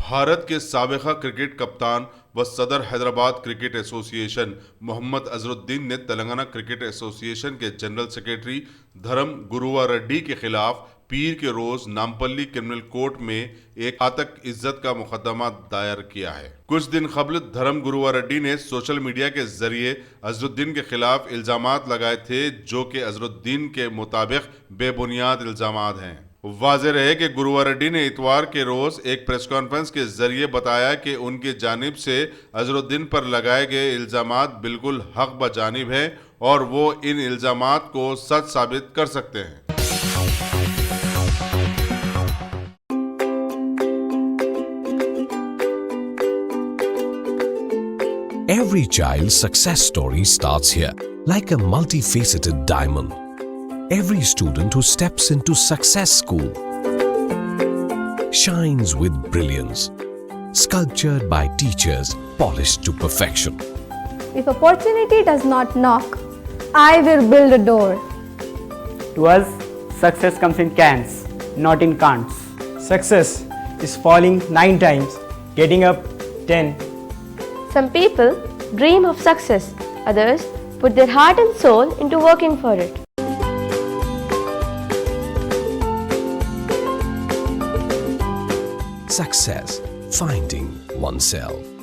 بھارت کے سابقہ کرکٹ کپتان و صدر حیدرآباد کرکٹ ایسوسی ایشن محمد اظہر الدین نے تلنگانہ کرکٹ ایسوسی ایشن کے جنرل سیکرٹری دھرم گروا ریڈی کے خلاف پیر کے روز نامپلی کرمنل کورٹ میں ایک ہاتک عزت کا مقدمہ دائر کیا ہے۔ کچھ دن قبل دھرم گروا ریڈی نے سوشل میڈیا کے ذریعے اظہر الدین کے خلاف الزامات لگائے تھے جو کہ اظہر الدین کے مطابق بے بنیاد الزامات ہیں۔ واضح رہے کہ گروا ریڈی نے اتوار کے روز ایک پریس کانفرنس کے ذریعے بتایا کہ ان کی جانب سے اظہر الدین پر لگائے گئے الزامات بالکل حق بجانب ہیں اور وہ ان الزامات کو سچ ثابت کر سکتے ہیں۔ Every child's success story starts here, like a multifaceted diamond. Every student who steps into Success School shines with brilliance, sculptured by teachers polished to perfection. If opportunity does not knock, I will build a door. To us, success comes in cans, not in can'ts. Success is falling 9 times, getting up 10. Some people dream of success, others put their heart and soul into working for it. Success, finding oneself.